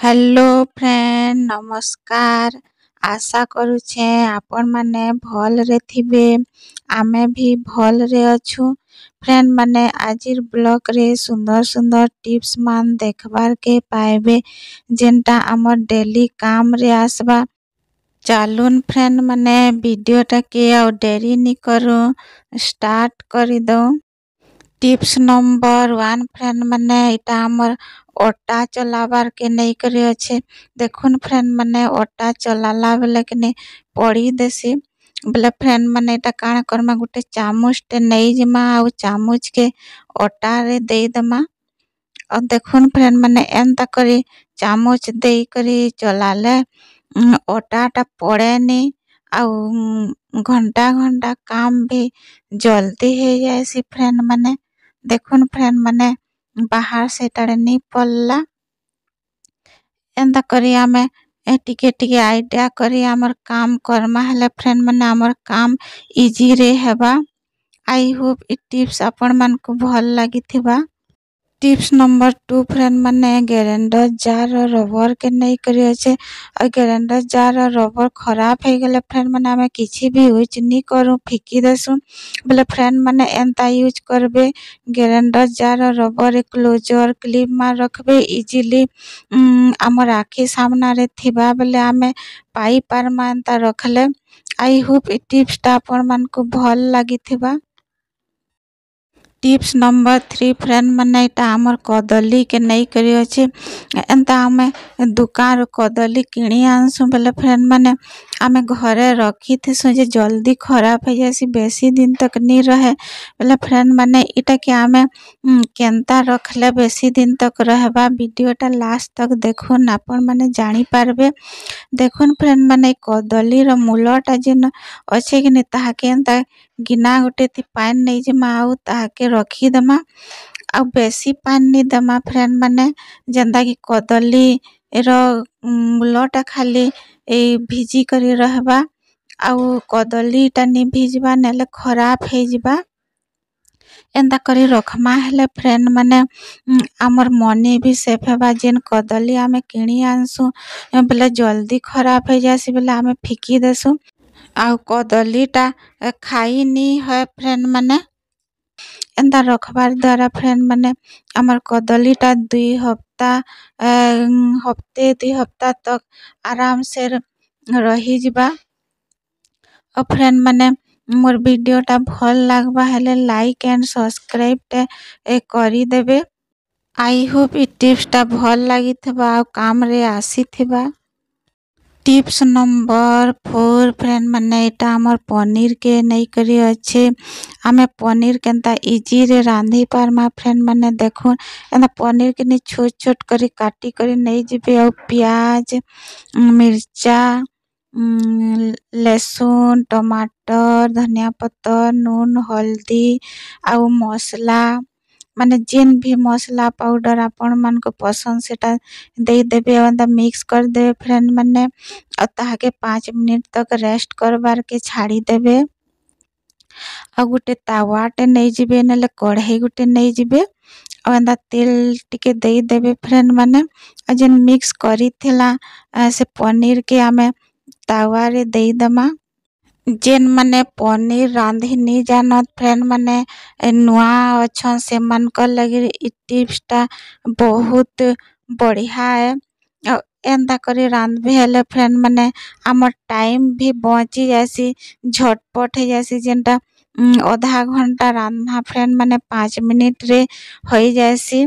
Hello friend नमस्कार। आशा करुछे आपण माने भल रे थिबे। आमे भी भल रे अछु। फ्रेंड माने आजिर ब्लॉग रे सुंदर सुंदर टिप्स मान देखबार के पाएबे जेंटा हमर डेली काम रे आसबा। चालून फ्रेंड माने वीडियो टा के और देरी नी करू स्टार्ट करी दो। टिप्स नंबर 1 फ्रेंड माने इटा हमर ओटा चलाबार के नहीं करे अच्छे। देखुन फ्रेंड माने ओटा चलाला बेले के नहीं पड़ी देसी बोले फ्रेंड माने इटा काण करमा गुटे चामच टे नहीं जमा आउ चामच के ओटा रे दे दमा। और देखुन फ्रेंड माने एंता करी चामच दे करी चलाले ओटा टा पड़े नी आउ घंटा घंटा काम भी जल्दी हो जाए सी फ्रेंड माने। देखुन फ्रेंड माने बाहर से टाड़े नहीं पड़ला एंता करी आमे टिके टिके आइडिया करी आमर काम करमा हेले फ्रेंड माने आमर काम इजी रे हेबा। आई होप इ टिप्स आपण मान को भल लागी थिबा। टिप्स नंबर 2 फ्रेंड माने ग्राइंडर जार और रबर के नहीं करी अच्छे। और ग्राइंडर जार और रबर खराब हो गले फ्रेंड माने आमे किछि भी यूज नहीं करू फिकी देसु बोले फ्रेंड माने एंता यूज करबे ग्राइंडर जार और रबर क्लोजर क्लिप मार रखबे इजीली हमर आखि सामना रे थिबा बोले आमे पाई पारमा एंता रखले। आई होप इ टिप्स टा आपण मान को भल लागी थिबा। टिप्स नंबर 3 फ्रेंड माने इटा हमर कदली के नहीं करी अच्छे। एंता हमें दुकान कदली किणी आनसु बोले फ्रेंड माने आमे घरे रखी थिसु जे जल्दी खराब हो जासी बेसी दिन तक नहीं रहे बोले फ्रेंड माने इटा के आमे केंता रखले बेसी दिन तक रहबा वीडियो टा लास्ट तक देखुन आपण माने जानी पारबे। देखुन फ्रेंड माने कदली रो मूलटा जेन अच्छे कि नहीं ताहा के एंता गिना गुटे थी पान नहीं जमा आउ ताहा के रखी दमा आ बेसी पान नहीं दमा फ्रेंड माने जेंदा कि कदली रो मूलटा खाली भिजी करी रहबा आउ कदली टा नहीं भिजबा नेले खराब हे जिबा। एंता करी रखमा हेले फ्रेंड माने हमर मनी भी सेफ हेबा जेन कदली आमे किणी आनसु बोले जल्दी खराब हो जासी बोले आमे फिकी देसु आउ कदली टा खाई नहीं है फ्रेंड माने एंता रखबार द्वारा फ्रेंड माने हमर कदली टा 2 हफ्ता हफ्ते 2 हफ्ता तक आराम से रही जिबा। और फ्रेंड माने मोर वीडियो टा भल लागबा हेले लाइक एंड सब्सक्राइब टे करी देबे। आई होप इ टिप्स टा भल लागी थिबा आ काम रे आसी थिबा। टिप्स नंबर 4 फ्रेंड माने इटा हमर पनीर के नहीं करी अच्छे। आमे पनीर केंता इजी रे रांधी पारमा फ्रेंड माने देखुन एंता पनीर के नहीं छोट छोट करी काटी करी नहीं जिबे और प्याज मिर्चा लहसुन टमाटर धनिया पत्तर नून हल्दी आउ मसला माने जेन भी मसला पाउडर आपण मान को पसंद सेटा दे देबे एंता मिक्स कर देबे फ्रेंड माने और ताहा के 5 मिनट तक रेस्ट करबार के छाड़ी देबे। आ गुटे तावा टे नहीं जिबे नेले कढ़ाई गुटे नहीं जिबे और एंता तेल टिके दे देबे फ्रेंड माने आ जेन मिक्स करी थिला से पनीर के आमे तावा रे दे दमा। जेन माने पनीर रांधी नहीं जानत फ्रेंड माने नुआ अच्छा से मन कर लगे इ टिप्स टा बहुत बढ़िया है। और एंता करी रांधबे हेले फ्रेंड माने हमर टाइम भी बची जासी झटपट हो जासी जेनटा आधा घंटा रांधना फ्रेंड माने 5 मिनट रे हो जासी।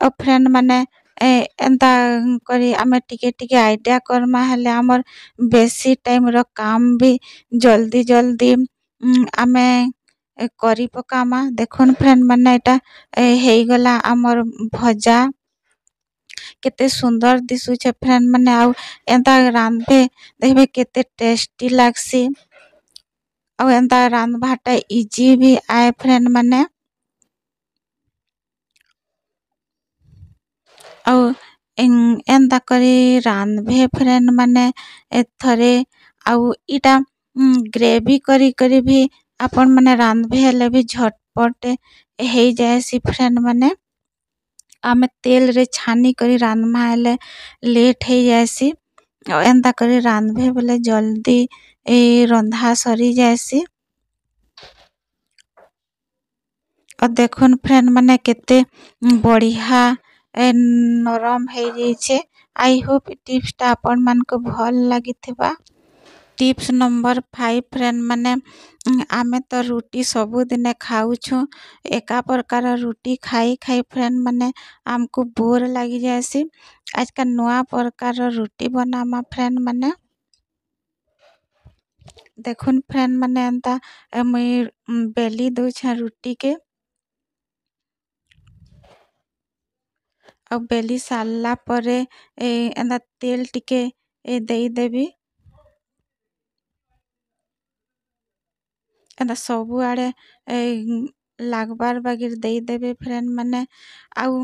और फ्रेंड माने एंता करी आमे टिके टिके आइडिया करमा हेले हमर बेसी टाइम रो काम भी जल्दी जल्दी आमे करी पकामा। देखुन फ्रेंड माने एटा हेई गला हमर भजा केते सुंदर दिसु छे फ्रेंड माने आउ एंता रांधबे देखबे केते टेस्टी लागसी और एंता रांधबाटा इजी भी आए फ्रेंड माने। और एंता करी रांधबे फ्रेंड माने थरे आउ इटा ग्रेवी करी करी भी आपण माने रांधबे हेले भी झटपट हे जाएसी फ्रेंड माने। आमे तेल रे छानी करी रांधमा हेले लेट हो जाएसी और एंता करी रांधबे बोले जल्दी रंधा सरी जाएसी। और देखुन फ्रेंड माने केते बढ़िया नरम हो जाइए। आई होप टिप्स टा आपण मान को भल लागिथिबा। टिप्स नंबर 5 फ्रेंड माने आमे तो रुटी सबु दिने खाऊछु एका प्रकार रुटी खाई खाई फ्रेंड माने आमको बोर लगी जाएसी। आज का नया प्रकार रुटी बनामा फ्रेंड माने देखुन फ्रेंड माने एंता मुई बेली दउछ रुटी के और बेली सारला परे एंता तेल टिके देई देबी एंता सबु आड़े लागबार बागिर देई देबे फ्रेंड माने। आउ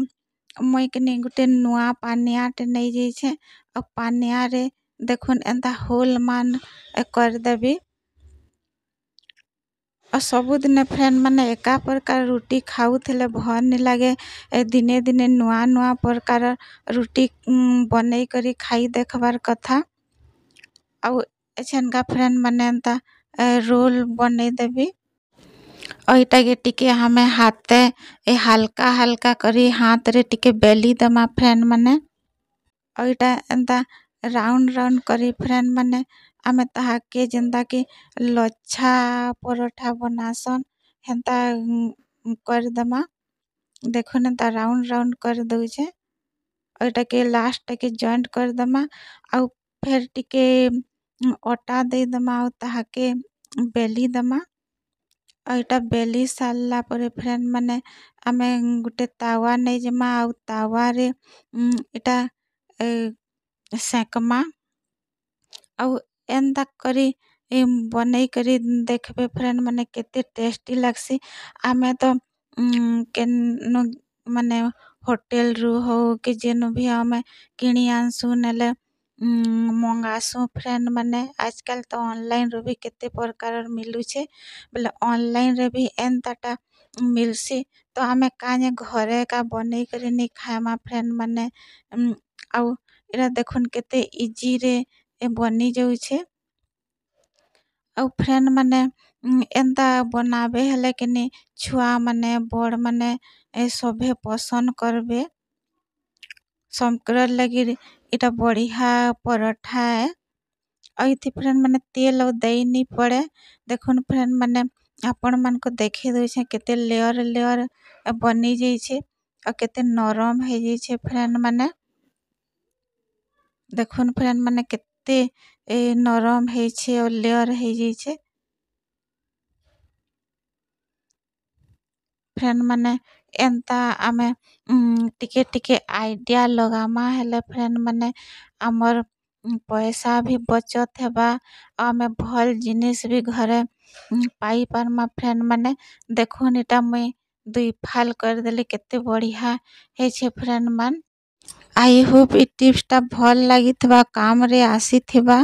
मुई कनी गुटे नुआ पानियाटे नहीं जाइछे और पानिया रे देखुन एंता होल मान कर देबी और सबुदिने फ्रेंड माने एका प्रकार रुटी खाऊथिले भल नहीं लागे। दिने दिने नुआ नुआ प्रकार रुटी बनै करी खाई देखबार कथा। आउ एछनका फ्रेंड माने एंता रोल बनै देबी और इटा के टिके हमें हाथे हल्का हल्का करी हाथ रे टिके बेली दमा फ्रेंड माने और इटा एंता राउंड राउंड करी फ्रेंड माने आमे ताहाके जेंता कि लच्छा परोठा बनासन हेंता कर दमा देखुन एंता राउंड राउंड कर दउछे और इटा के लास्ट के जॉइंट कर दमा और फिर टिके अटा दे दमा और ताहाके बेली दमा और इटा बेली सारला परे फ्रेंड माने आमे गुटे तावा नहीं जमा और तावा रे इटा सेकमा और एंता करी बनै करी देखबे फ्रेंड माने केते टेस्टी लागसी। आमे तो केन माने होटल रु हो कि जेनु भी आमे किणी आनसु नेले मंगासु फ्रेंड माने आजकल तो ऑनलाइन रो भी केते प्रकार मिलुछे बोले ऑनलाइन रे भी एंताटा मिलसी तो आमे काने घरे का बनै करी नहीं खाएमा फ्रेंड माने आउ इरा देखुन केते इजी रे बनी जाउछे और फ्रेंड माने एंता बनाबे हेले कि छुआ माने बड़ माने सभे पसंद करबे समकर लगी इटा बढ़िया परोठा है और इथि फ्रेंड माने तेल और दई नहीं पड़े। देखुन फ्रेंड माने आपण मान को देखी दउछे केते लेयर लेयर बनी जाइछे और केते नरम हो जाइछे फ्रेंड माने देखुन फ्रेंड माने केते नरम होइछे और लेयर हो जाइछे फ्रेंड माने एंता आमे टिके टिके आइडिया लगामा हेले फ्रेंड माने आमर पैसा भी बचत हेबा आमे भल जिनिस भी घरे पाई पारमा फ्रेंड माने देखुन इटा मुई दुई फाल कर देले केते बढ़िया हेछे फ्रेंड मान। आई होप इ टिप्स टा भल लागिथिबा काम रे आसीथिबा।